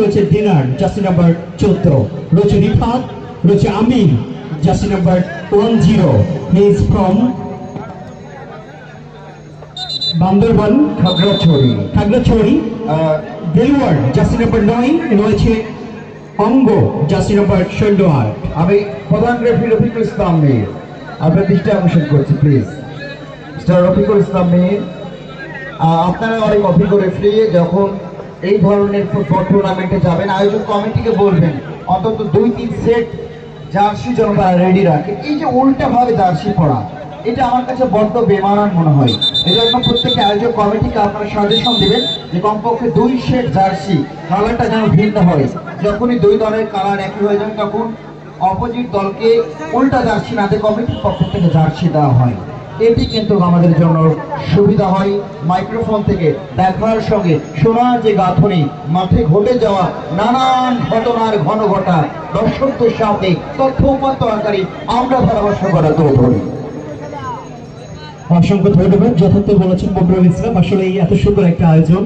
রয়েছে দিনার jersey number 14, রয়েছে রিফাত, রয়েছে Amir jersey number 10। He is from Bandarban Khagrachhari. Delwar jersey number 9, রয়েছে অঙ্গ জার্সি নাম্বার 18। আমি প্রধান রেফারি রফিকুল ইসলাম মীর আপনার দৃষ্টি আকর্ষণ করছি প্লিজ। মিস্টার রফিকুল ইসলাম মীর, আপনারা অনেক অভিজ্ঞ রেফারি, যখন এই ধরনের ফুটবল টুর্নামেন্টে যাবেন আয়োজক কমিটিকে বলবেন অন্তত 2-3 সেট জার্সি যেন তারা রেডি রাখে। এই যে উল্টাভাবে জার্সি পরা, এটা আমার কাছে বড্ড বেমানান মনে হয়। এই জন্য প্রত্যেক আয়োজক কমিটিকে আপনারা সাজেশন দেবেন যে কমপক্ষে 2 সেট জার্সি, কালারটা যেন ভিন্ন হয়। যখনই 2 দলের কালার একই হয়ে যায় তখন অপোজিট দলকে উল্টা জার্সি না দিয়ে কমিটির পক্ষ থেকে জার্সি দেওয়া হয়। এটি কিন্তু আমাদের জন্য সুবিধা হয়। মাইক্রোফোন থেকে দেখার সঙ্গে শোনার যে গাঁথনি, মাঠে ঘটে যাওয়া নানান ঘটনার ঘন ঘটা দর্শকদের সাথে তথ্য উপাত্ত আকারে আমরা পরামর্শ করা তো ধরি। অসংখ্য ধন্যবাদ, যথার্থ বলেছেন মন্ডল ইসলাম। আসলে এই এত সুন্দর একটা আয়োজন,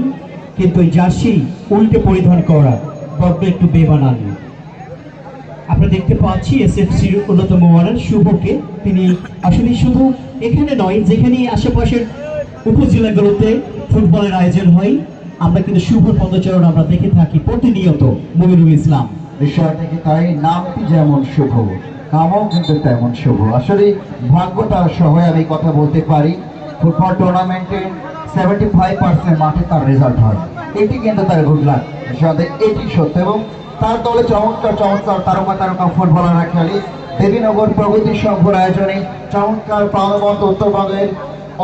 কিন্তু এই জার্সি উল্টে পরিধান করা বড্ড একটু বেমানান। আমরা দেখতে পাচ্ছি এসএফসির অন্যতম ওয়ানার শুভকে। তিনি আসলে শুধু এখানে নয়, যেখানে আশেপাশের উপজেলাগুলোতে ফুটবলের আয়োজন হয় আমরা কিন্তু শুভর পদচারণ আমরা দেখে থাকি প্রতিনিয়ত। মমিনুল ইসলাম, বিষয়টা কি তাই? নামটি যেমন শুভ, কামও কিন্তু তেমন শুভ। আসলে ভাগ্যতার সহ আমি কথা বলতে পারি, ফুটবল টুর্নামেন্টে 75% মাঠে তার রেজাল্ট হয়। এটি কিন্তু তার গুড লাক, এটি সত্য। এবং তার দলে চমৎকার চমৎকার তারকা ফুটবলাররা খেলে। দেবীনগর প্রগতি সংঘর আয়োজনে চমৎকার প্রাণবন্ত উত্তরবঙ্গের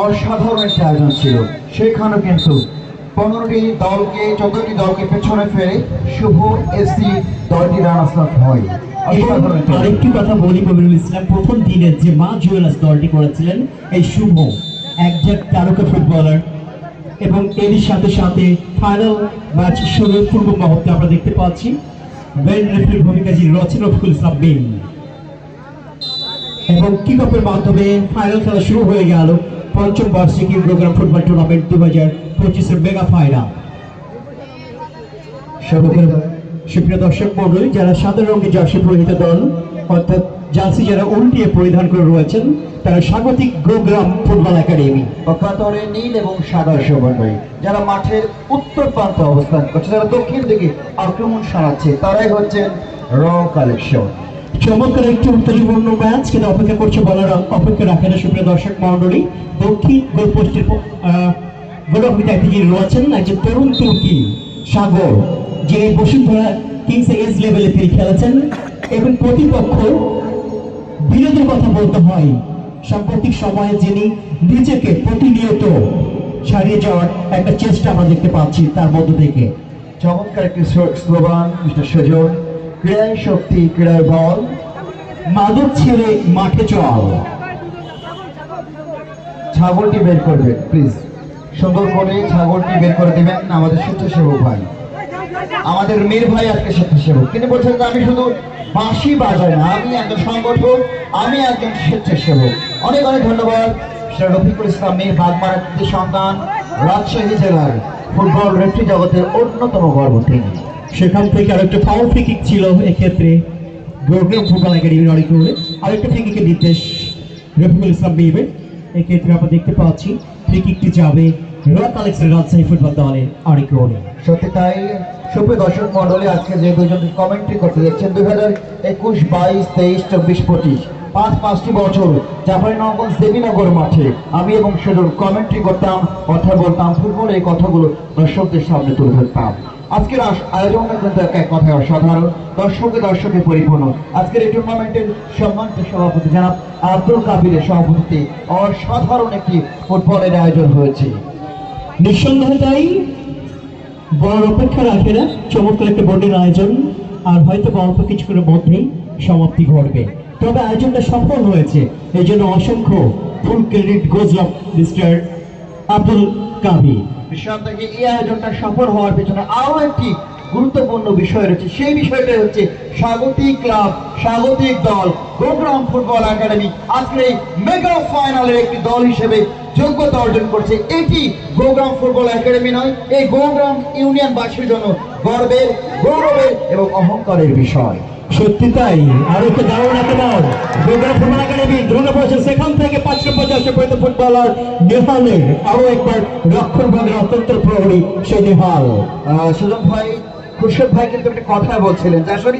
অসাধারণ একটি আয়োজন ছিল। সেখানেও কিন্তু 14টি দলকে পেছনে ফেলে শুভ এসি দলটি রানার্স আপ হয়। আরেকটি কথা বলি মমিনুল ইসলাম, প্রথম দিনের যে মা জুয়েলার্স দলটি করেছিলেন এই শুভ একজন তারকা ফুটবলার, এবং এরই সাথে সাথে ফাইনাল ম্যাচ শুরুর পূর্ব মুহূর্তে আমরা দেখতে পাচ্ছি মেন রেফারির ভূমিকা যিনি রয়েছেন রফিকুল ইসলাম মীর। এবং কিক অফের মাধ্যমে ফাইনাল খেলা শুরু হয়ে গেল পঞ্চম বার্ষিকী প্রোগ্রাম ফুটবল টুর্নামেন্ট 2025-এর মেগা ফাইনাল। সুপ্রিয় দর্শক মণ্ডলী, যারা সাদা রঙের জার্সি পরিহিত দল অর্থাৎ জার্সি যারা উল্টিয়ে পরিধান করে রয়েছেন তারা স্বাগতিক গ্রোগ্রাম ফুটবল একাডেমি। অকাতরে নীল এবং সাদা সমন্বয়, যারা মাঠের উত্তর প্রান্তে অবস্থান করছে, যারা দক্ষিণ দিকে আক্রমণ সারাচ্ছে, তারাই হচ্ছেন র কালেকশন। চমৎকার একটি উত্তেজপূর্ণ ম্যাচ, কিন্তু অপেক্ষা করছে বলার অপেক্ষা রাখে না। সুপ্রিয় দর্শক মণ্ডলী, দক্ষিণ গোলপোস্টের গোলরক্ষক যিনি রয়েছেন একজন তরুণ তুর্কি সাগর, যিনি বসুন্ধরা কিংস এজ লেভেলে তিনি খেলেছেন। এবং প্রতিপক্ষ বিরোধের কথা বলতে হয়, সাম্প্রতিক সময়ে যিনি নিজেকে প্রতিনিয়ত ছাড়িয়ে যাওয়ার একটা চেষ্টা আমরা দেখতে পাচ্ছি তার মধ্য থেকে। চমৎকার একটি স্লোগান মিস্টার সুজন, ক্রীড়ায় শক্তি, ক্রীড়ায় বল, মাদক ছেড়ে মাঠে চল। ছাগলটি বের করবেন প্লিজ, সুন্দর করে ছাগলটি বের করে দিবেন। আমাদের স্বেচ্ছাসেবক ভাই, আমাদের মীর ভাই আজকে স্বেচ্ছাসেবক। তিনি বলছেন যে আমি শুধু বাঁশি বাজাই না, আমি একজন সংগঠক, আমি একজন স্বেচ্ছাসেবক। অনেক অনেক ধন্যবাদ মিস্টার রফিকুল ইসলাম মীর, বাগমারার সন্তান, রাজশাহী জেলার ফুটবল রেফারি জগতের অন্যতম গর্ব তিনি। সেখান থেকে আরেকটা ফাউল ফ্রি কিক ছিল, এক্ষেত্রে গ্রোগ্রাম ফুটবল একাডেমির অনেক করে আরেকটা ফ্রি কিকের নির্দেশ রফিকুল ইসলাম মীরের। এক্ষেত্রে আমরা দেখতে পাচ্ছি ফ্রি কিকটি যাবে র কালেকশন রাজশাহী ফুটবল দলের অনেক করে। সত্যি তাই। সুপ্রিয় দর্শক মন্ডলী, আজকে যে দুজন কমেন্ট্রি করতে দেখছেন 2021, 22, 23, 24, 25 5টি বছর জাফরানগঞ্জ দেবীনগর মাঠে আমি এবং সুজন কমেন্ট্রি করতাম, কথা বলতাম, ফুটবল এই কথাগুলো দর্শকদের সামনে তুলে ধরতাম। আজকের আয়োজনটা কিন্তু এক কথায় অসাধারণ, দর্শকে পরিপূর্ণ। আজকের এই টুর্নামেন্টের সম্মানিত সভাপতি জনাব আব্দুল কাবিরের সভাপতিতে অসাধারণ একটি ফুটবলের আয়োজন হয়েছে। নিঃসন্দেহে তাই, বড় অপেক্ষা রাখে না, চমৎকার একটা বোর্ডের আয়োজন, আর হয়তো অল্প কিছুক্ষণের মধ্যেই সমাপ্তি ঘটবে। তবে আয়োজনটা সফল হয়েছে, এই জন্য অসংখ্য ফুল credit goes of mister Abdul Kabir. বিষয় থেকে এই আয়োজনটা সফল হওয়ার পেছনে আরো একটি গুরুত্বপূর্ণ বিষয় রয়েছে। সেই বিষয়টা হচ্ছে স্বাগতিক ক্লাব, স্বাগতিক দল গ্রোগ্রাম ফুটবল একাডেমি আজকের এই মেগা ফাইনালের একটি দল হিসেবে যোগ্যতা অর্জন করছে। এটি গোগ্রাম ফুটবল একাডেমি নয়, এই গোগ্রাম ইউনিয়নবাসীর জন্য গর্বের, গৌরবের এবং অহংকারের বিষয়। সত্যি তাই। আর একটা দারুণ একটা দল গোগ্রাম ফুটবল একাডেমি দ্রুত পড়েছে, সেখান থেকে 5 নম্বর জার্সি পরিহিত ফুটবলার নেহালের আরো একবার রক্ষণ ভাগের অত্যন্ত প্রহরী সেই নেহাল। সুজন ভাই, খুরশেদ ভাই কিন্তু একটা কথা বলছিলেন যে আসলে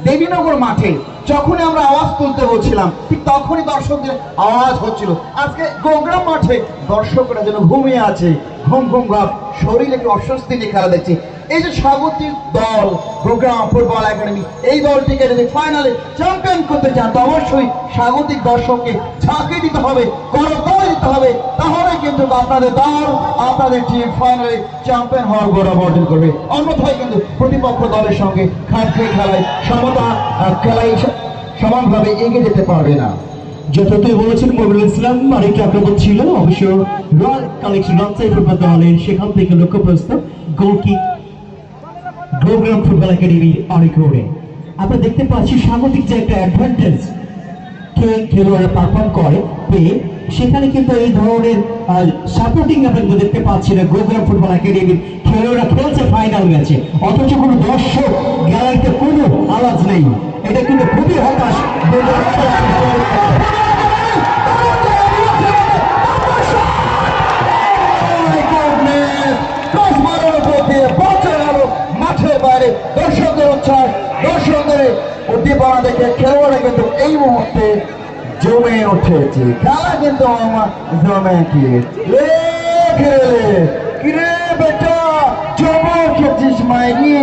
দেবীনগর মাঠে যখনই আমরা আওয়াজ তুলতে বলছিলাম ঠিক তখনই দর্শকদের আওয়াজ হচ্ছিল। আজকে গোগ্রাম মাঠে দর্শকরা যেন ঘুমিয়ে আছে, ঘুম ঘুম ভাব, শরীরে একটু অস্বস্তি নিয়ে খেলা দেখছে। এই যে স্বাগতিক দল গোগ্রাম ফুটবল একাডেমি, এই দলটিকে যদি ফাইনালে চ্যাম্পিয়ন করতে চান তো অবশ্যই স্বাগতিক দর্শককে ঝাঁকি দিতে হবে, করতালি দিতে হবে, তাহলে কিন্তু আপনাদের দল, আপনাদের টিম ফাইনালে চ্যাম্পিয়ন হওয়ার গৌরব অর্জন করবে। অন্যথায় কিন্তু প্রতিপক্ষ দলের সঙ্গে খাপ খেয়ে খেলায় খেলায় সমানভাবে এগিয়ে যেতে পারবে না। যথার্থই বলেছেন মবিনুল ইসলাম। আরেকটি আক্রমণ ছিল অবশ্য রয়্যাল কালেকশন রাজশাহী ফুটবল দলের, সেখান থেকে লক্ষ্যপ্রস্ত গোলকিক গোগ্রাম ফুটবল একাডেমির অনেক রোডে। আমরা দেখতে পাচ্ছি স্বাগতিক যে একটা অ্যাডভান্টেজ খেলোয়াড়রা পারফর্ম করে পেয়ে, সেখানে কিন্তু এই ধরনের সাপোর্টিং আমরা কিন্তু দেখতে পাচ্ছি না। গোগ্রাম ফুটবল একাডেমির খেলোয়াড়রা খেলছে ফাইনাল ম্যাচে, অথচ কোনো দর্শক গ্যালারিতে কোনো আওয়াজ নেই। এটা কিন্তু খুবই হতাশ। মাঠের বাইরে দর্শকদের উচ্ছ্বাস, দর্শকদের উদ্দীপনা দেখে খেলোয়াড়রা কিন্তু এই মুহূর্তে জমে উঠেছে। খেলা কিন্তু জমে কিরে বেটা জমে উঠেছিস মাইরি।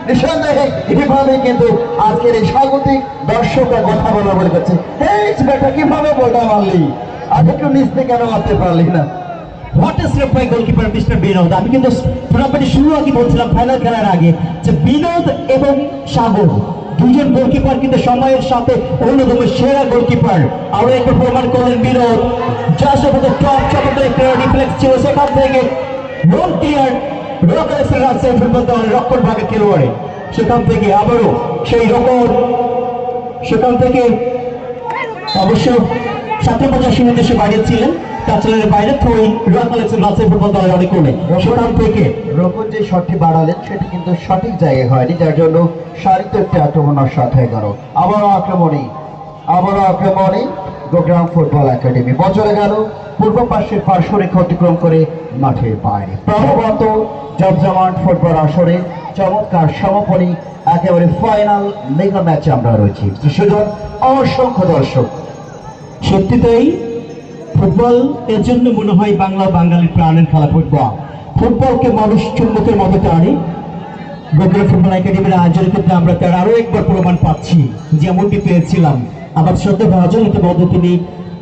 নিঃসন্দেহে এভাবে কিন্তু আজকের এই স্বাগতিক দর্শকরা কথা বলা বলে করছে, এই বেটা কিভাবে বলটা মারলি, আজ একটু নিচতে কেন মারতে পারলি না? Goalkeeper mister Binod. আমি কিন্তু টুর্নামেন্টের শুরু আগে বলছিলাম ফাইনাল খেলার আগে যে বিনোদ এবং সাগর দুজন গোলকিপার কিন্তু সময়ের সাথে অন্যতম সেরা গোলকিপার। আরো একটু প্রমাণ করলেন Binod. Just over the top চমৎকার একটা রিফ্লেক্স ছিল, সেখান থেকে রোল ক্লিয়ার রাজশাহী ফুটবল দলের রক্ষণ ভাগের খেলোয়াড়ে, সেখান থেকে আবারও সেই রকম, সেখান থেকে অবশ্য 7 নম্বর জার্সি নির্দেশে বাইরে ছিলেন, টাচলাইনের বাইরে throwing royal collection Rajshahi football দলের অনেক কোণে। সেখান থেকে রোকন যে শটটি বাড়ালেন সেটি কিন্তু সঠিক জায়গায় হয়নি, যার জন্য সারিত একটি আক্রমণ নষ্ট হয়ে গেল। আবারও আক্রমণে গোগ্রাম ফুটবল একাডেমি বছরে গেল পূর্ব পাশের পার্শ্বরেখা অতিক্রম করে মাঠের বাইরে। প্রভাবত জমজমাট ফুটবল আসরে চমৎকার সমাপনী একেবারে ফাইনাল মেগা ম্যাচে আমরা রয়েছি। সুজন, অসংখ্য দর্শক। সত্যি তাই। ফুটবল এর জন্য মনে হয় বাংলা বাঙালির প্রাণের খেলা ফুটবল। ফুটবলকে মানুষ চুম্বকের মতো টানে। গোগ্রাম ফুটবল একাডেমির আয়োজনের ক্ষেত্রে আমরা তার আরো একবার প্রমাণ পাচ্ছি, যেমনটি পেয়েছিলাম। আবার শ্রদ্ধা ভাজন ইতিমধ্যে তিনি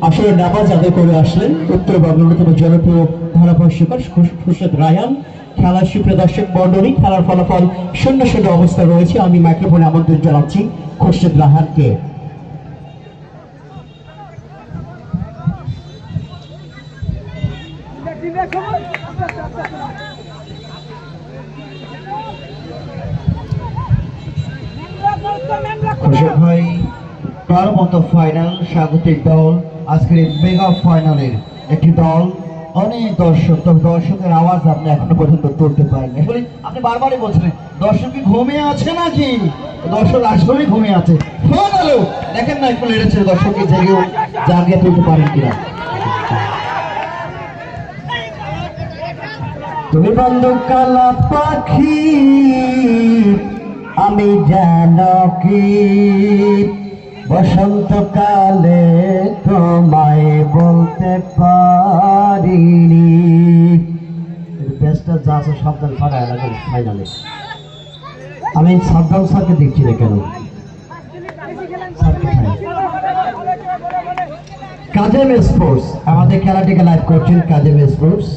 আসলে নামাজ আদায় করে আসলেন। উত্তরবঙ্গের অন্যতম জনপ্রিয় ধারাভাষ্যকার খুরশেদ রায়হান। খেলার সুপ্রিয় দর্শক মন্ডলী, খেলার ফলাফল 0-0 অবস্থা রয়েছে। আমি মাইক্রোফোনে আমন্ত্রণ জানাচ্ছি খুরশেদ রায়হানকে। খুরশেদ ভাই, তার মতো ফাইনাল স্বাগতিক দল, আজকের এই মেগা ফাইনালের একটি দল, অনেক দর্শক, তবে দর্শকের আওয়াজ আপনি এখনো পর্যন্ত তুলতে পারেন। আসলে আপনি বারবারই বলছিলেন দর্শক কি ঘুমিয়ে আছে নাকি, দর্শক আসলেই ঘুমিয়ে আছে। ফাইনালেও দেখেন না একটু লেগেছে দর্শককে জাগিয়ে তুলতে পারেন কিনা। তুমি বন্ধু কালা পাখি, আমি জানো কি বসন্তকালে তোমায় বলতে পারিনি। বেস্টটা যা আছে সাবধান ফাটায় লাগবে ফাইনালে। আমি সাবধান স্যারকে দেখছি না কেন, কাজেম স্পোর্টস আমাদের খেলাটিকে লাইভ করছেন। কাজেম স্পোর্টস,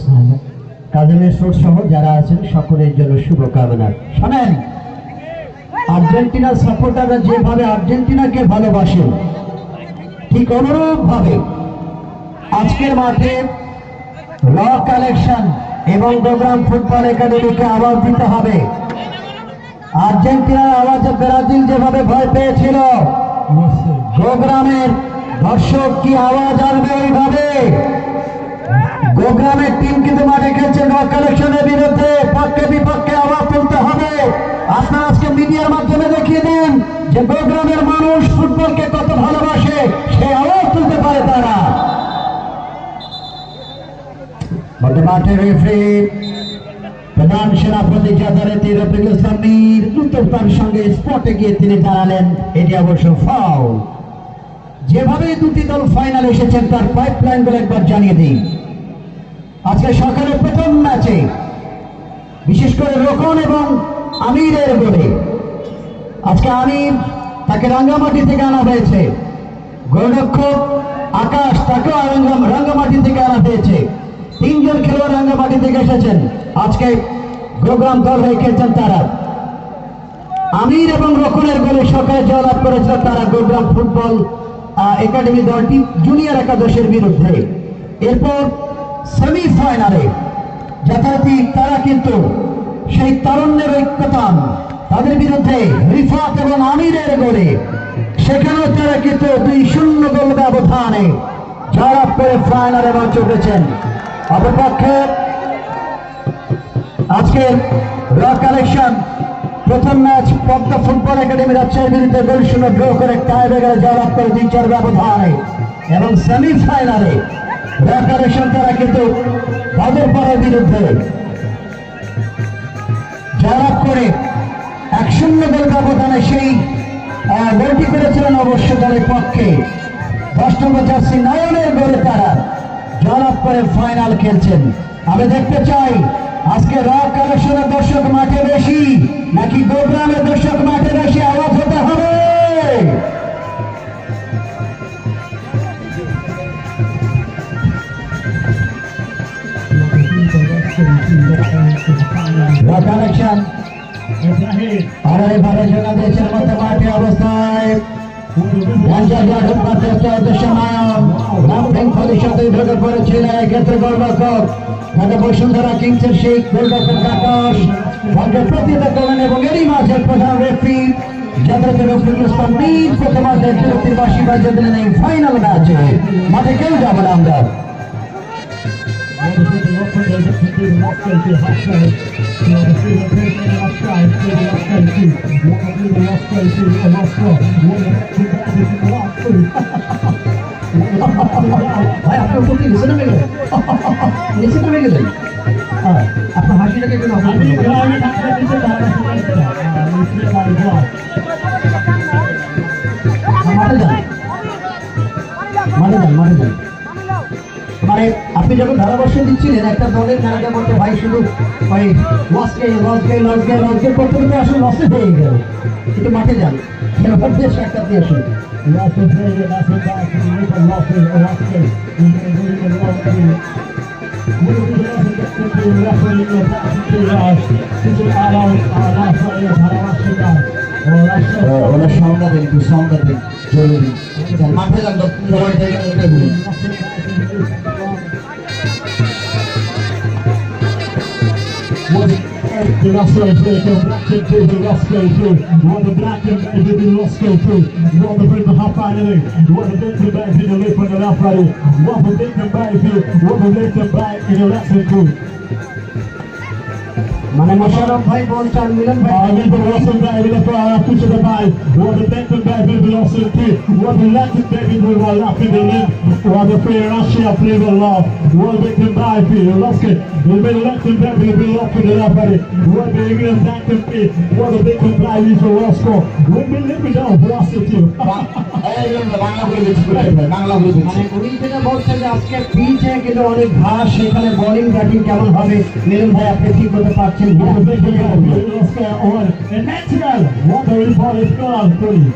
কাজেম স্পোর্টস সহ যারা আছেন সকলের জন্য শুভকামনা। শোনেন, আর্জেন্টিনার সাপোর্টাররা যেভাবে আর্জেন্টিনাকে ভালোবাসেন, ঠিক অনুরূপ ভাবে আজকের মাঠে র কালেকশন এবং গোগ্রাম ফুটবল একাডেমিকে আওয়াজ দিতে হবে। আর্জেন্টিনার আওয়াজে ব্রাজিল যেভাবে ভয় পেয়েছিল, গোগ্রামের দর্শক কি আওয়াজ আসবে ওইভাবে? গোগ্রামের টিম কিন্তু মাঠে খেলছে রক কালেকশনের বিরুদ্ধে। পক্ষে বিপক্ষে আওয়াজ তুলতে হবে। আপনারা আজকে মিডিয়ার মাধ্যমে দেখিয়ে দিন যে গোগ্রামের মানুষ ফুটবলকে কত ভালোবাসে, সে আওয়াজ তুলতে পারে তারা। মাঠে রেফারি প্রধান সেনাপতি যথারীতি রফিকুল ইসলাম মীর দ্রুততার সঙ্গে স্পটে গিয়ে তিনি দাঁড়ালেন। এটি অবশ্য ফাউল। যেভাবে দুটি দল ফাইনাল এসেছেন তার পাইপলাইন গুলো একবার জানিয়ে দিই। আজকে সকালে প্রথম ম্যাচে বিশেষ করে রোকন এবং আমিরের গোলে, আজকে আমির তাকে রাঙ্গামাটি থেকে আনা হয়েছে, গোলরক্ষক আকাশ তাকেও রাঙ্গামাটি থেকে আনা হয়েছে। তিনজন খেলোয়াড় রাঙ্গামাটি থেকে এসেছেন, আজকে গোগ্রাম দল হয়ে খেলছেন তারা। আমির এবং রোকনের গোলে সকালে জয়লাভ করেছিল তারা গোগ্রাম ফুটবল একাডেমি দলটি জুনিয়র একাদশের বিরুদ্ধে। এরপর সেমিফাইনালে যথারীতি তারা কিন্তু সেই তারুণ্যের ঐক্যতান তাদের বিরুদ্ধে রিফাত এবং আমিরের গোলে সেখানেও তারা কিন্তু 2-0 গোল ব্যবধানে জয়লাভ করে ফাইনালে মঞ্চ উঠেছেন। অপরপক্ষে আজকে রক কালেকশন প্রথম ম্যাচ পদ্মা ফুটবল একাডেমি রাজশাহীর বিরুদ্ধে 2-0 ড্র করে টাই ব্রেকারে জয়লাভ করে 2-4 ব্যবধানে। এবং সেমিফাইনালে রক কালেকশন তারা কিন্তু বাদরপাড়ার বিরুদ্ধে জয়লাভ করে 1-0 গোল ব্যবধানে সেই গোলটি করেছিলেন অবশ্য দলের পক্ষে 10 নম্বর জার্সি নয়নের গোলে তারা জয়লাভ করে ফাইনাল খেলছেন। আমি দেখতে চাই আজকে রক কালেকশনের দর্শক মাঠে বেশি নাকি গোগ্রামের দর্শক মাঠে বেশি, আওয়াজ হতে হবে। রক কালেকশন ভালো জায়গা দিয়েছেন মধ্যে মাঠে অবস্থায় বসুন্ধরা কিংসের সেই গোলরক্ষক আকাশ প্রতিহত করেন এবং এরই মাঝে প্রধান রেফারি যথারীতি রফিকুল ইসলাম মীর প্রথমার্ধের বিরতির বাঁশি বাজিয়ে দিলেন এই ফাইনাল ম্যাচে। মাঠে কেউ যাবে না আমরা। ভাই আপনার উপর কি নিচে নামে গেলেন? নিচে নামে গেলেন? আপনার হাসিটাকে একটু মাঠে যান, মাঠে যান, মাঠে যান। মানে আপনি যখন ধারাভাষ্য দিচ্ছিলেন একটা দলের ম্যানেজার বলতে ভাই শুধু ওই লস গেল করতে করতে আসলে লসে হয়ে গেল, একটু মাঠে যান, খেলোয়াড়দের সাক্ষাৎ দিয়ে আসুন। ওরা সংজ্ঞা দেন, একটু সংজ্ঞা দেন জরুরি। মাঠে যান, The Roscoe Tree, the Black Tree, the Roscoe Tree, what the Black and the Roscoe Tree, what the big half finally, what the big back in the left on the left right, what the big back here, what the big back in the left side. মানে মোশাররফ ভাই বলছেন মিলন ভাই With the Russell back with the push of the ball, what the big back with the Russell Tree, what the left back in the left in the left, what the player Russia play the left, what the big back here, Roscoe, the big left back with the left in the left right, what the big back to play, what the big back is for Roscoe, what the big down Roscoe too. মানে উনি যেটা বলছেন যে আজকে পিচে কিন্তু অনেক ঘাস, সেখানে বোলিং ব্যাটিং কেমন হবে মিলন ভাই আপনি কি করতে পারছেন? What the big Roscoe on the natural, what the report is called, Tony.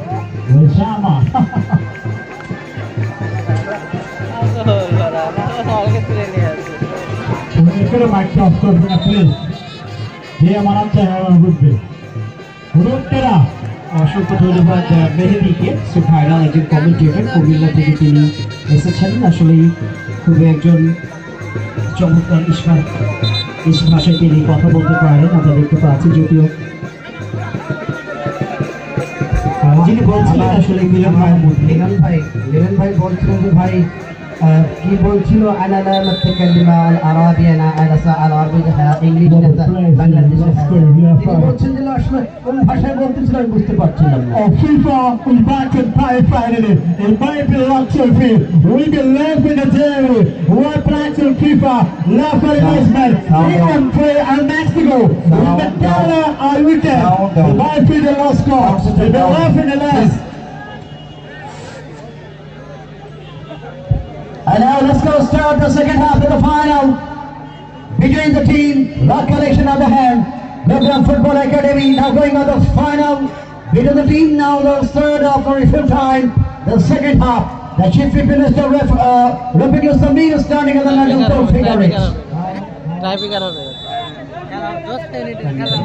Shama. এখানে মাইকটা অফ করবে না প্লিজ, যে আমার আচ্ছা বুঝবে রোডটা। অসংখ্য ধন্যবাদ মেহেদিকে, ফাইনাল একজন কমেন্টেটর কুমিল্লা থেকে তিনি এসেছেন। আসলেই খুবই একজন চমৎকার ভাষায় তিনি কথা বলতে পারেন, আমরা দেখতে পাচ্ছি। যদিও যিনি বলছিলেন আসলে মিলন ভাই লিলন ভাই বলছিলেন যে ভাই কি বলছিল আনা লা মুতাকাল্লিমা আল আরাবিয়ানা আলা সা আল আরবিয়া ইংলিশ বাংলাদেশে তিনি বলছেন যে আসলে কোন ভাষায় বলতেছিল আমি বুঝতে পারছিলাম না FIFA is back in Thai finally. It might be luxury fee. We can live in the dairy. What blacks in FIFA? Left for investment. England play and Mexico. With the dollar all weekend. It might be the last score. They've been left in the last. And now let's go start the second half of the final between the team Rock Collection on the hand, Background Football Academy now going on the final between the team now the third half for the fifth time, the second half. The Chief Minister Rafiqul Samir is standing on the London Port figure eight. Traffic আর হবে খেলা 10 মিনিটের খেলা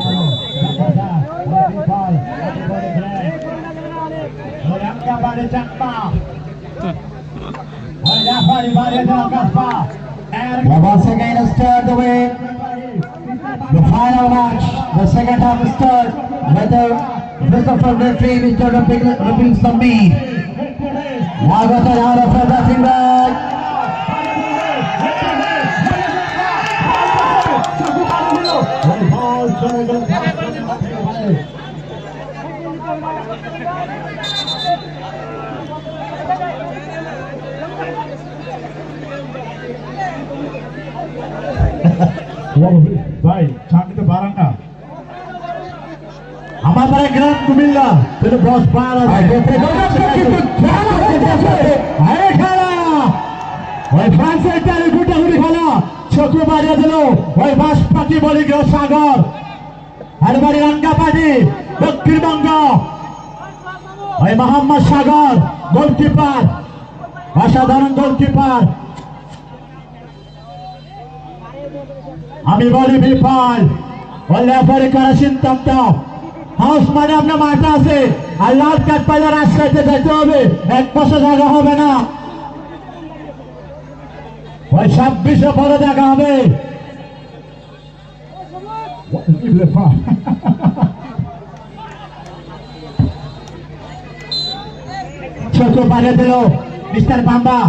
Once again start the way. The final match, the second half start with the whistle from referee Mr. Rafiqul Samir. Now got the out of the dressing bag. ভাই চাকরিতে বাড়ান না আমাদের গ্রাম কুমিল্লা কিন্তু বস পার খেলা ওই ফ্রান্সের টারে গুটাগুটি খেলা চোখ বাড়িয়ে দিল ওই বাস পাটি বলে গেল সাগর আর বাড়ি রাঙ্গা পাটি দক্ষিণবঙ্গ ওই মোহাম্মদ সাগর গোলকিপার অসাধারণ গোলকিপার আমি বলি বিফল ওই লেফারি করা সিদ্ধান্ত হাউস মানে আপনার মাঠে আছে আর লাল কার্ড পাইলে রাস্তাতে যেতে হবে 1 বছর জায়গা হবে না ওই 26-এ পরে দেখা হবে ছোট বাড়িয়ে দিল মিস্টার বাম্বা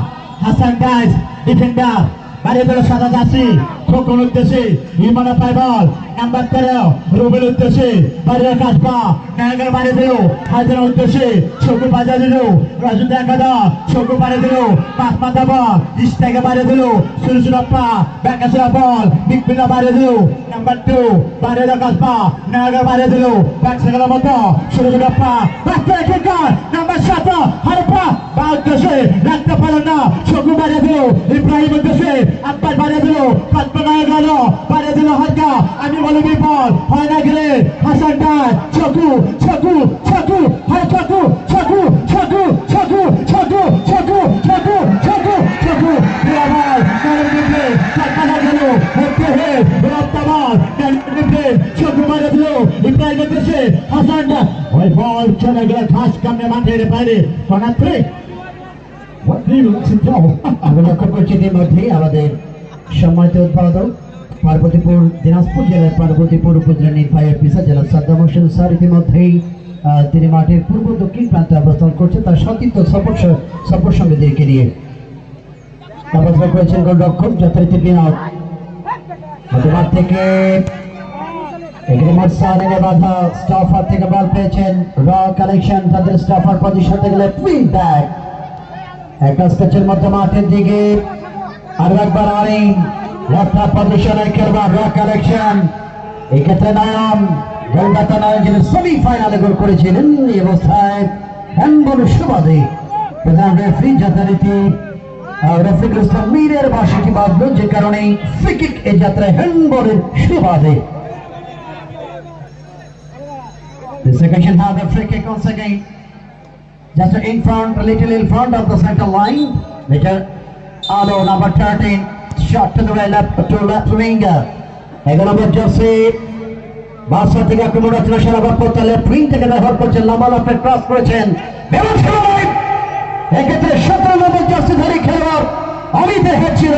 হাসান গাইজ ডিফেন্ডার বাড়িয়ে দিল সাদা দাসি খোকন উদ্দেশ্যে ইমানা পাইবল নাম্বার 13 রুবেল উদ্দেশ্যে বাড়িয়ে কাজপা নায়কের বাড়িয়ে দিল হাজার উদ্দেশ্যে চোখু বাজা দিল রাজু দেখাদা চোখু বাড়িয়ে দিল পাঁচ মাথা বল ইস্টাকে বাড়িয়ে দিল সুরসুরাপ্পা ব্যাকাসুরা বল বিগবিনা বাড়িয়ে দিল নাম্বার 2 বাড়িয়ে দিল কাজপা নায়কের বাড়িয়ে দিল ব্যাকসেকের মতো সুরসুরাপ্পা ব্যাকসেকের কিকার নাম্বার 7 হারপা বা উদ্দেশ্যে রাখতে পারল না চোখু বাড়িয়ে দিল ইব্রাহিম উদ্দেশ্যে আব্বাস বাড়িয়ে দিল কাজপা নায়ক গেল বাড়িয়ে দিল হালকা আমি বলি বিপদ হয় না গেলে হাসান ডাক চকু চকু চকু হয় চকু চকু চকু চকু চকু চকু চকু চকু চকু বিরাবার নারের দিকে চাকা গেল হতে হে রপ্তাবাদ নারের দিকে চকু মারে দিল ইব্রাহিম দেশে হাসান ডাক ওই বল চলে গেল খাস কামে মাঠের বাইরে কনাত্রে আমরা লক্ষ্য করছি ইতিমধ্যেই আমাদের সম্মানিত উদ্বোধক পার্বতীপুর দিনাজপুর জেলার পার্বতীপুর উপজেলা নির্বাহী অফিসার জেলা সাদ্দাম হোসেন স্যার ইতিমধ্যেই তিনি মাঠের পূর্ব দক্ষিণ প্রান্তে অবস্থান করছে তার সতীর্থ সফর সঙ্গীদেরকে নিয়ে অবস্থান করেছেন গোলরক্ষক যথারীতি বিনোদ মাঠ থেকে এগ্রিমেন্ট সাইনে বাধা স্টাফার থেকে বল পেয়েছেন র কালেকশন তাদের স্টাফার পজিশন থেকে প্রিন্ট ব্যাক একটা স্কেচের মধ্যে মাঠের দিকে আরো একবার আরিন লেফট পজিশনে খেলবার র কালেকশন এই ক্ষেত্রে নয়ন গোলদাতা নয়ন যিনি সেমিফাইনালে গোল করেছিলেন এই অবস্থায় হ্যান্ডবল সুবাদে প্রধান রেফারি যথারীতি রফিকুল ইসলাম মীরের বাঁশিটি বাজলো যে কারণে ফ্রি কিক এই যাত্রায় হ্যান্ডবলের সুবাদে The second half the free kick once again just in front, a little in front of the center line. Later, Alo number 13 shot to the left to left winger. Again number jersey. বাসা থেকে আক্রমণ রচনা সেরা Bappa left wing থেকে ব্যবহার করছেন লম্বা লম্বা cross করেছেন এক্ষেত্রে 17 নম্বর জার্সিধারী খেলোয়াড় অমিতের হেড ছিল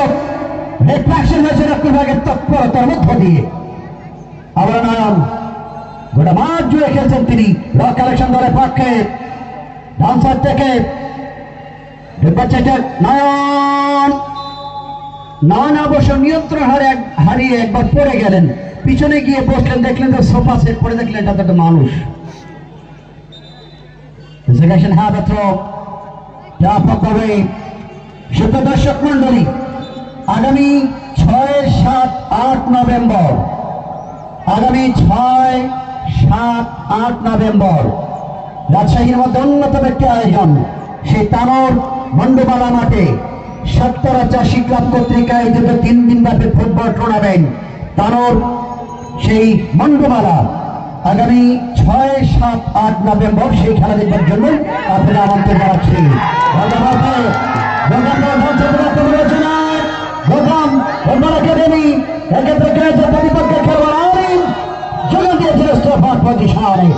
রিফ্লেকশন হয়েছে রক্ষণভাগের তৎপরতার মধ্য দিয়ে আবার নয়ন গোটা মাঠ জুড়ে খেলছেন তিনি র কালেকশন দলের পক্ষে ডান সাইড থেকে বাচ্চাটা নয়ন নয়ন অবশ্য নিয়ন্ত্রণ হারিয়ে একবার পড়ে গেলেন, পিছনে গিয়ে বসলেন, দেখলেন তো সোফা সেট পড়ে, দেখলেন এটা তো একটা মানুষ। দর্শক মন্ডলী, আগামী 6, 7, 8 নভেম্বর, আগামী 6, 7, 8 নভেম্বর রাজশাহীর মধ্যে অন্যতম একটি আয়োজন, সেই তানোর মন্ডমালা মাঠে সত্তরা চাষী ক্লাব কর্তৃক আয়োজিত 3 দিন ব্যাপী ফুটবল টুর্নামেন্ট তানোর সেই মন্ডমালা আগামী 6, 7, 8 নভেম্বর সেই খেলা দেখবার জন্য আপনারা আমন্ত্রণ জানাচ্ছি। প্রতিপক্ষের খেলোয়াড় যোগান দিয়েছিল স্টেফান পজিশনে।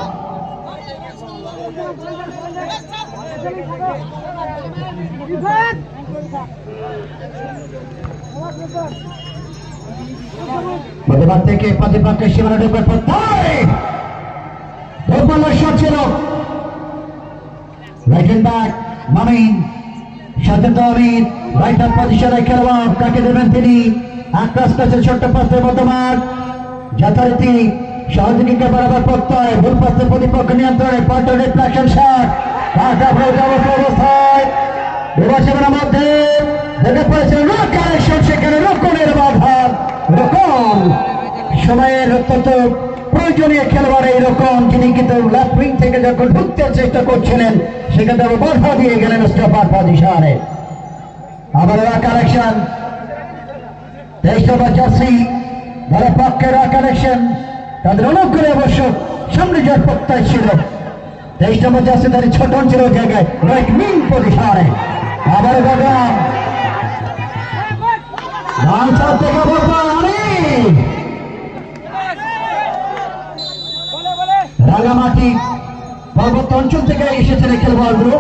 প্রতিবাদ থেকে প্রতিপক্ষের সীমানা ঢুকে ছিল রাইট হ্যান্ড ব্যাক মামিন, সাথে তহমিদ, রাইট হ্যান্ড পজিশনে খেলোয়াড়, কাকে দেবেন তিনি? আক্রাস কাছে ছোট্ট পাত্রের মধ্যমান যথারীতি সহযোগীকে বরাবর প্রত্যয়, ভুল পাত্রে প্রতিপক্ষ নিয়ন্ত্রণে পাল্টা রিফ্লেকশন শট, অবস্থায় এবার সেখানের মধ্যে দেখে পড়েছিল রক কানেকশন, সেখানে রকমের বাধা, রকম সময়ের অত্যন্ত প্রয়োজনীয় খেলোয়াড় এই রকম, যিনি কিন্তু লেফট উইং থেকে যখন ঢুকতে চেষ্টা করছিলেন সেখানে বাধা দিয়ে গেলেন স্টপার পজিশনে। আবার কানেকশন 23 নম্বর জার্সি দলের পক্ষের কানেকশন, তাদের অনুগ্রহে অবশ্য সামনে যাওয়ার প্রত্যয় ছিল। 23 নম্বর জার্সি তাদের ছোট ছিল জায়গায় রাইট উইং পজিশনে। আবার বাদাম রাঙামাটি পার্বত্য অঞ্চল থেকে এসেছেন এই খেলোয়াড়গুলো,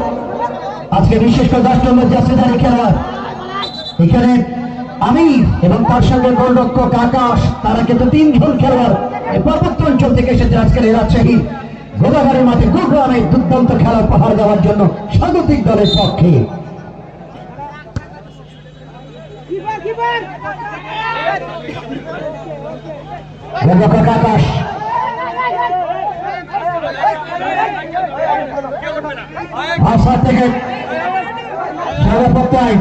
আজকে বিশেষ করে 10 নম্বর জার্সিধারী খেলোয়াড়। এখানে আমির এবং তার সঙ্গে গোলরক্ষক আকাশ, তারা কিন্তু 3 জন খেলোয়াড় এই পার্বত্য অঞ্চল থেকে এসেছে আজকের এই রাজশাহী গোদাগাড়ির মাঠে গুরুগ্রামে দুর্দান্ত খেলা উপহার দেওয়ার জন্য স্বাগতিক দলের পক্ষে। গোলরক্ষক আকাশ আসার থেকে সারা প্রত্যয়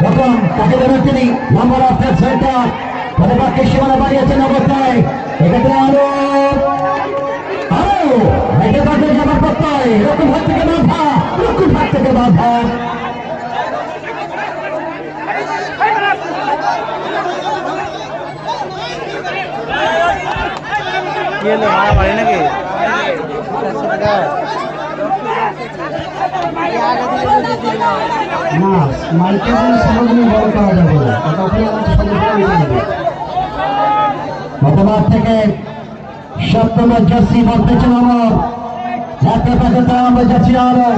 রকম তাকে দেবেন তিনি নাম্বার অফ সেন্টার পরিবারকে সীমানা বাড়িয়েছেন অবস্থায়। এক্ষেত্রে আরো যাবার প্রত্যয়, এরকম হাত থেকে বাধা, এরকম হাত থেকে বাধা। মারামারি নাকি না মাইকের সামগ্রী বড় করা যাবে না, গতবার থেকে 7 নম্বর জার্সি বলতেছেন আমার একটা পাশে তার আমরা যাচ্ছি আলো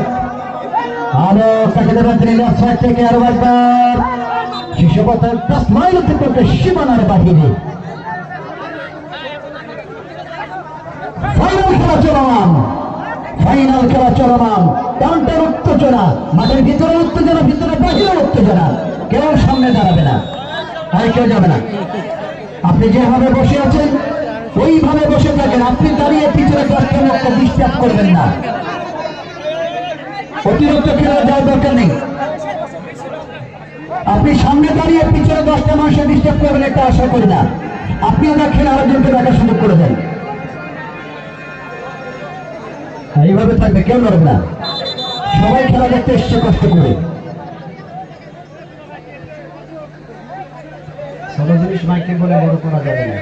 আলো তাকে দেবেন তিনি লেফট সাইড থেকে আরো একবার শিশুপথের 10 মাইল অতিক্রমে সীমানার বাহিরে। ফাইনাল খেলা চলমান, ফাইনাল খেলা চলমান, কাউন্টার উত্তেজনা, মাঠের ভিতরে উত্তেজনা, ভিতরে বাহিরে উত্তেজনা, কেউ সামনে দাঁড়াবে না, আর কেউ যাবে না। আপনি যেভাবে বসে আছেন ওইভাবে বসে থাকেন, আপনি দাঁড়িয়ে পিছনে দর্শককে ডিস্টার্ব করবেন না, অতিরিক্ত খেলা যাওয়ার দরকার নেই। আপনি সামনে দাঁড়িয়ে পিছনে 10টা মানুষের ডিস্টার্ব করবেন এটা আশা করি না। আপনি ওনার খেলা আরেকজনকে দেখার সুযোগ করে দেন, এইভাবে থাকবে, কেউ লড়বে না, সবাই খেলা দেখতে এসছে কষ্ট করে। সব জিনিস মাইকে বলে বড় করা যাবে না।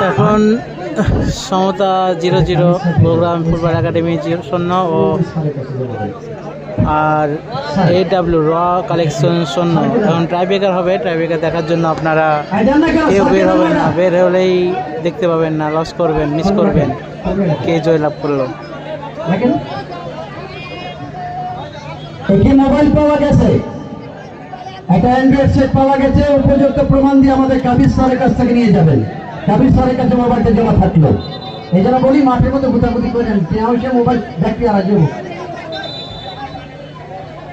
এখন সমতা 0-0 প্রোগ্রাম ফুটবল একাডেমি 0 ও আর AW র কালেকশন 0। এখন ট্রাইব্রেকার হবে, ট্রাইব্রেকার দেখার জন্য আপনারা কেউ বের হবেন না, বের হলেই দেখতে পাবেন না, লস করবেন, মিস করবেন কে জয়লাভ করলো। একটি মোবাইল পাওয়া গেছে, একটা অ্যান্ড্রয়েড সেট পাওয়া গেছে। উপযুক্ত প্রমাণ দিয়ে আমাদের কাবির স্যারের কাছ থেকে নিয়ে যাবেন। কাবির স্যারের কাছে মোবাইলটা জমা থাকলো, এই জন্য বলি মাঠের মধ্যে গুতাগুতি করেন, সে মোবাইল দেখতে আর যাবো।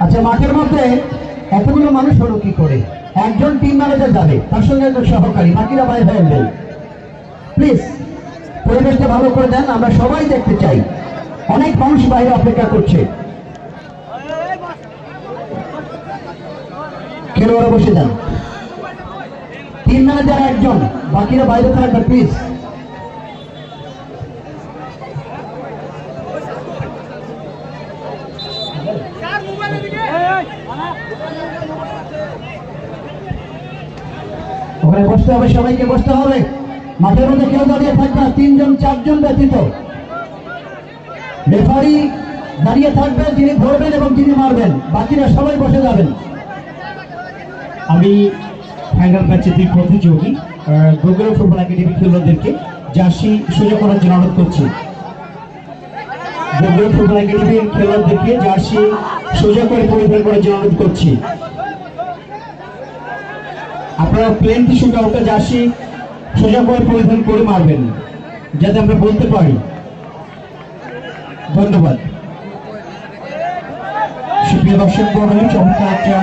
আচ্ছা, মাঠের মধ্যে এতগুলো মানুষ হলো কি করে? একজন টিম ম্যানেজার যাবে, তার সঙ্গে একজন সহকারী, বাকিরা বাইরে হয়ে যাবেন। প্লিজ পরিবেশটা ভালো করে দেন, আমরা সবাই দেখতে চাই। অনেক মানুষ বাইরে অপেক্ষা করছে। খেলোয়াড়রা বসে যান, টিম ম্যানেজার একজন, বাকিরা বাইরে থাকবে প্লিজ। ওখানে বসতে হবে, সবাইকে বসতে হবে। মাঠের মধ্যে কেউ দাঁড়িয়ে থাকবে না, 3 জন 4 জন ব্যতীত। রেফারি দাঁড়িয়ে থাকবে, যিনি ধরবেন এবং যিনি মারবেন, বাকিরা সবাই বসে যাবেন। আমি ফাইনাল ম্যাচে 2 প্রতিযোগী গোগরা ফুটবল একাডেমি খেলোয়াড়দেরকে জার্সি সোজা করার জন্য অনুরোধ করছি। গোগরা ফুটবল একাডেমির খেলোয়াড়দেরকে জার্সি সোজা করে পরিধান করার জন্য অনুরোধ করছি। আপনারা প্লেন টিস্যুটা ওটা জার্সি সোজা করে পরিধান করে মারবেন, যাতে আমরা বলতে পারি। ধন্যবাদ। সুপ্রিয় দর্শক মণ্ডলী, চমৎকার একটা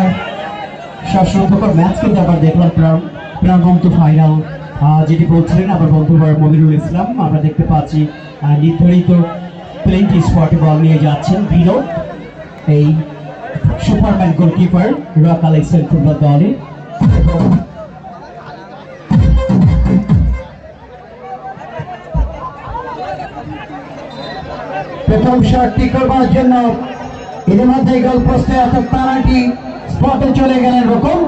শ্বাসরোধকর ম্যাচ কিন্তু আমরা দেখলাম। প্রাণবন্ত ফাইনাল যেটি বলছিলেন আমার বন্ধু মমিনুল ইসলাম। আমরা দেখতে পাচ্ছি নির্ধারিত প্লেনটি স্পটে বল নিয়ে যাচ্ছেন বিনোদ, এই Superman goalkeeper rock collection football দলে। প্রথম শটটি করবার জন্য ইতিমধ্যে গোল পোস্টে অর্থাৎ পেনাল্টি স্পটে চলে গেলেন রকম।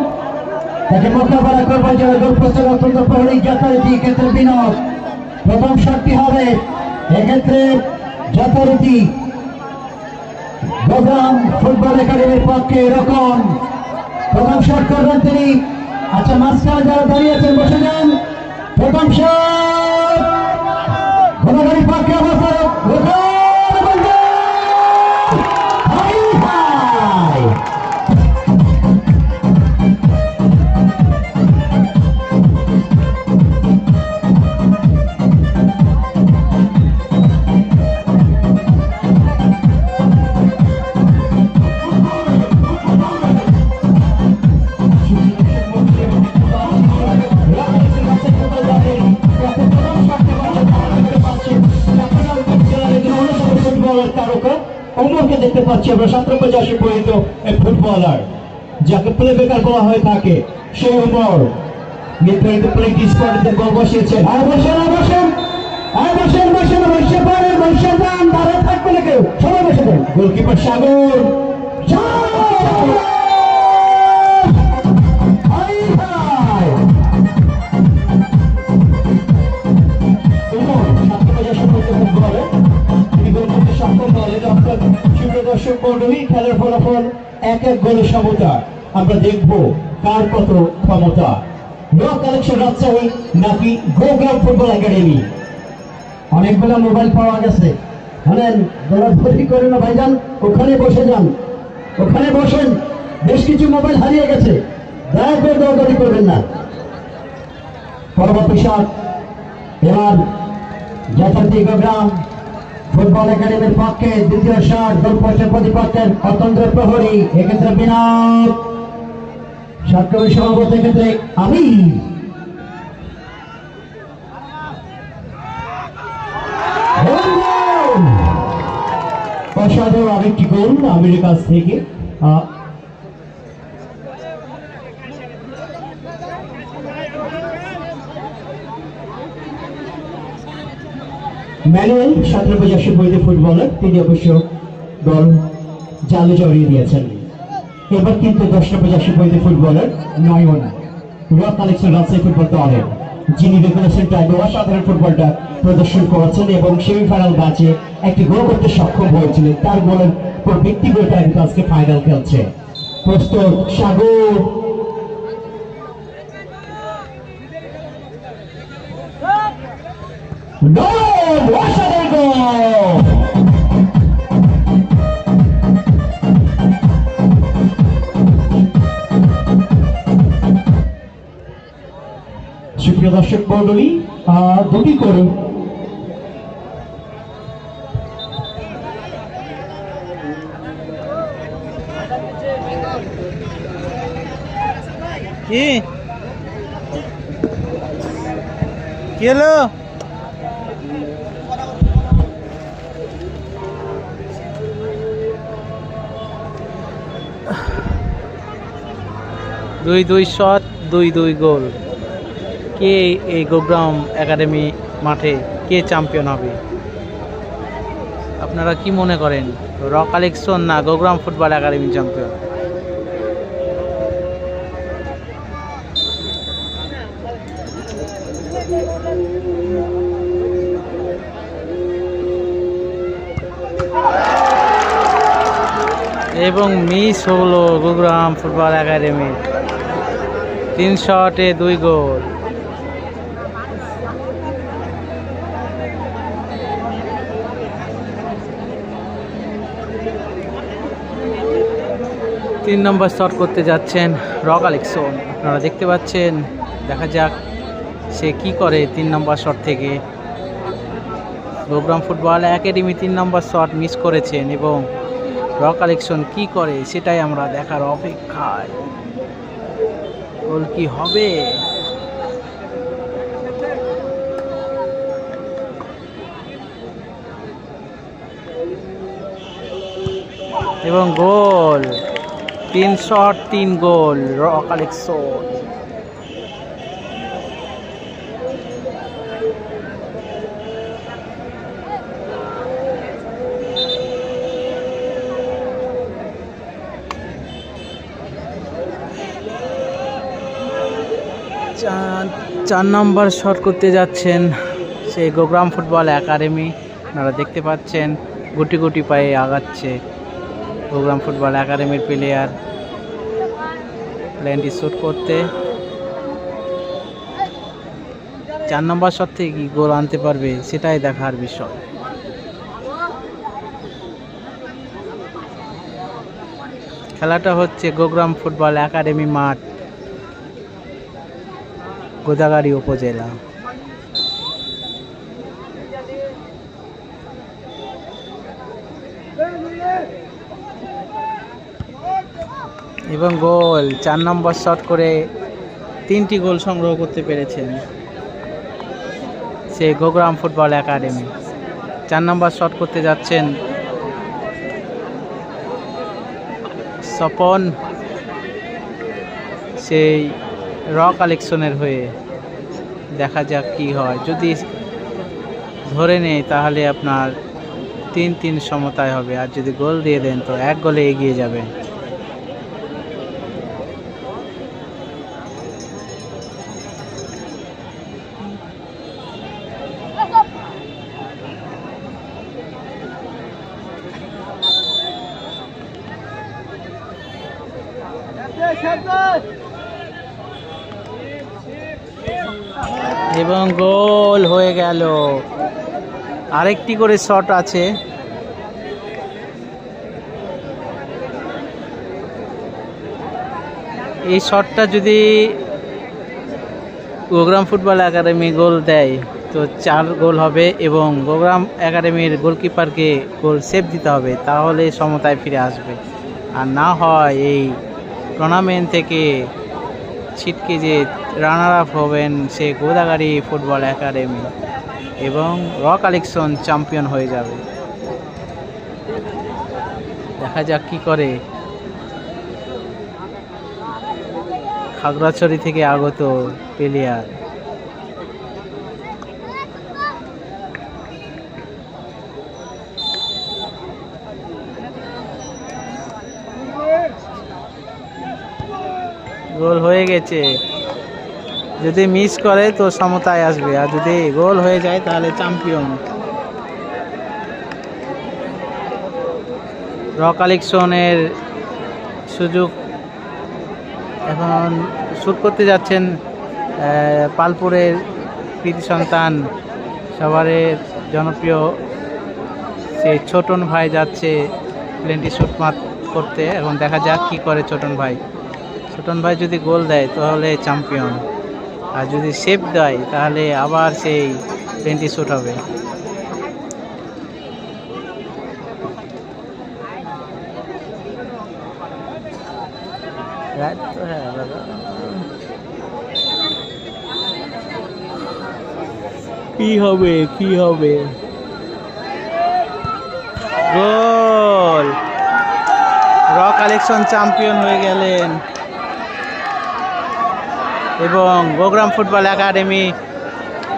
তাকে মোকাবেলা করবার জন্য গোল পোস্টের অত্যন্ত প্রহরী যথারীতি ক্ষেত্রে বিনোদ। প্রথম শটটি হবে এক্ষেত্রে যথারীতি গোগ্রাম ফুটবল একাডেমির পক্ষে রকম। প্রথম শট করবেন তিনি। আচ্ছা, মাঝখানে যারা দাঁড়িয়ে আছেন বসে যান। প্রথম শট গোলাগাড়ির পক্ষে অবস্থায় রকম। ওমরকে দেখতে পাচ্ছি আমরা, 17 পরিচিত ফুটবলার যাকে প্লে মেকার বলা হয়ে থাকে, সেই ওমর নির্ধারিত প্লেটি স্পটে গোল বসিয়েছেন। আর বসেন, আর বসেন, আর বসেন, বসেন, বসে পড়েন, বসে যান, দাঁড়িয়ে থাকবে না কেউ, সবাই বসে যান। গোলকিপার সাগর দর্শক মন্ডলী, খেলার ফলাফল 1-1 গোলের সমতা। আমরা দেখবো কার কত ক্ষমতা, রক কালেকশন রাজশাহী নাকি গোগ্রাম ফুটবল একাডেমি। অনেকগুলো মোবাইল পাওয়া গেছে, জানেন, দৌড়াদৌড়ি করে না ভাইজান, ওখানে বসে যান, ওখানে বসেন। বেশ কিছু মোবাইল হারিয়ে গেছে, দয়া করে দৌড়াদৌড়ি করবেন না। পরবর্তী শট এবার যথারীতি গোগ্রাম ফুটবল একাডেমির পক্ষে দ্বিতীয় শট, গোলপোস্টের প্রতিপক্ষের অতন্ত্র প্রহরী এক্ষেত্রে বিনোদ। শট কবি সভাপতি ক্ষেত্রে আমি অসাধারণ আরেকটি গোল আমিরের কাছ থেকে। ম্যানুয়েল 17 ফুটবলার, তিনি অবশ্য দল জালে জড়িয়ে দিয়েছেন। এবার কিন্তু 10 ফুটবলার নয়ন রক কালেকশন রাজশাহী ফুটবল দলের, যিনি রেগুলেশন টাইমে অসাধারণ ফুটবলটা প্রদর্শন করেছেন এবং সেমিফাইনাল ম্যাচে একটি গোল করতে সক্ষম হয়েছিলেন। তার গোলের পর ব্যক্তিগত কিন্তু আজকে ফাইনাল খেলছে। প্রস্তুত সাগর, অসাধারণ গোল। মণ্ডলী, দুটি করে কি কি হলো? দুই শট 2-2 গোল। কে এই গোগ্রাম একাডেমি মাঠে কে চ্যাম্পিয়ন হবে? আপনারা কি মনে করেন, র কালেকশন না গোগ্রাম ফুটবল একাডেমি চ্যাম্পিয়ন? এবং মিস হলো গোগ্রাম ফুটবল একাডেমি, 3 শটে 2 গোল। তিন নম্বর শট করতে যাচ্ছেন র কালেকশন, আপনারা দেখতে পাচ্ছেন। দেখা যাক সে কি করে 3 নম্বর শট থেকে। গোগ্রাম ফুটবল একাডেমি 3 নম্বর শট মিস করেছেন এবং র কালেকশন কি করে সেটাই আমরা দেখার অপেক্ষায়। গোল কি হবে? এবং গোল, 3 শট 3 গোল র কালেকশন। চার নম্বর শট করতে যাচ্ছেন সেই গোগ্রাম ফুটবল একাডেমি, আপনারা দেখতে পাচ্ছেন গুটি গুটি পায়ে আগাচ্ছে গোগ্রাম ফুটবল একাডেমির প্লেয়ার প্লেনটি শুট করতে। 4 নম্বর শট থেকে কি গোল আনতে পারবে সেটাই দেখার বিষয়। খেলাটা হচ্ছে গোগ্রাম ফুটবল একাডেমি মাঠ, গোদাগাড়ি উপজেলা। এবং গোল, 4 নম্বর শট করে 3টি গোল সংগ্রহ করতে পেরেছেন সেই গোগ্রাম ফুটবল একাডেমি। 4 নম্বর শট করতে যাচ্ছেন স্বপন, সেই র কালেকশনের হয়ে। দেখা যাক কি হয়, যদি ধরে নেয় তাহলে আপনার 3-3 সমতায় হবে, আর যদি গোল দিয়ে দেন তো 1 গোলে এগিয়ে যাবে। এবং গোল হয়ে গেল। আরেকটি করে শট আছে, এই শটটা যদি গোগ্রাম ফুটবল একাডেমি গোল দেয় তো 4 গোল হবে এবং গোগ্রাম একাডেমির গোলকিপারকে গোল সেভ দিতে হবে, তাহলে সমতায় ফিরে আসবে। আর না হয় এই টুর্নামেন্ট থেকে ছিটকে যে রানার আপ হবেন সে গোদাগাড়ি ফুটবল একাডেমি এবং র কালেকশন চ্যাম্পিয়ন হয়ে যাবে। দেখা যাক কি করে খাগড়াছড়ি থেকে আগত প্লেয়ার। গোল হয়ে গেছে, যদি মিস করে তো সমতায় আসবে, আর যদি গোল হয়ে যায় তাহলে চ্যাম্পিয়ন। র কালেকশনের সুযোগ এখন শুট করতে যাচ্ছেন পালপুরের কৃতি সন্তান, সবারের জনপ্রিয় সেই ছোটন ভাই যাচ্ছে প্লেনটি শুট করতে। এখন দেখা যাক কি করে ছোটন ভাই। ছোটন ভাই যদি গোল দেয় তাহলে চ্যাম্পিয়ন। আর যদি সেভ দেয় তাহলে আবার সেই পেনাল্টি শুট হবে। কি হবে কি হবে? গোল! র কালেকশন চ্যাম্পিয়ন হয়ে গেলেন এবং Gogram football academy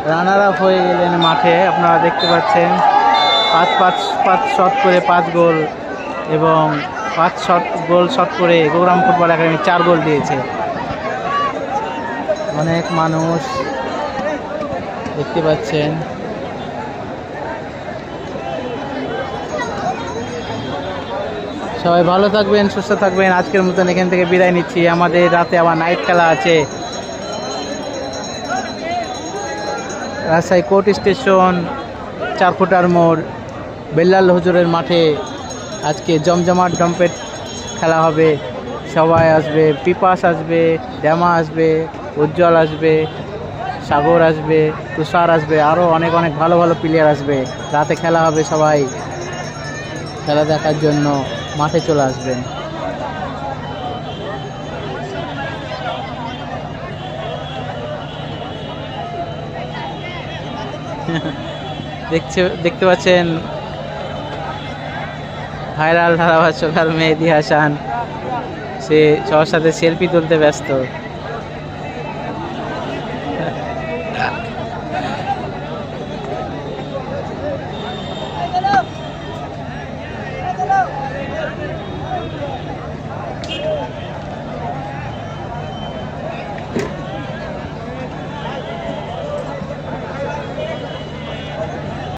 runner up হয়ে গেলেন মাঠে। আপনারা দেখতে পাচ্ছেন 5 শট করে 5 গোল এবং 5 গোল শট করে গোগ্রাম ফুটবল একাডেমি 4 গোল দিয়েছে। অনেক মানুষ দেখতে পাচ্ছেন। সবাই ভালো থাকবেন, সুস্থ থাকবেন। আজকের মতন এখান থেকে বিদায় নিচ্ছি। আমাদের রাতে আবার নাইট খেলা আছে রাজশাহী কোর্ট স্টেশন, 4 ফুটার মোড়, বেল্লাল হুজুরের মাঠে। আজকে জমজমাট ডম্পেট খেলা হবে। সবাই আসবে, পিপাস আসবে, ড্যামা আসবে, উজ্জ্বল আসবে, সাগর আসবে, তুষার আসবে, আরও অনেক অনেক ভালো ভালো প্লেয়ার আসবে। রাতে খেলা হবে, সবাই খেলা দেখার জন্য মাঠে চলে আসবেন। দেখতে পাচ্ছেন ভাইরাল ধারাভাষ্যকার মেহেদী হাসান, সে সবার সাথে সেলফি তুলতে ব্যস্ত।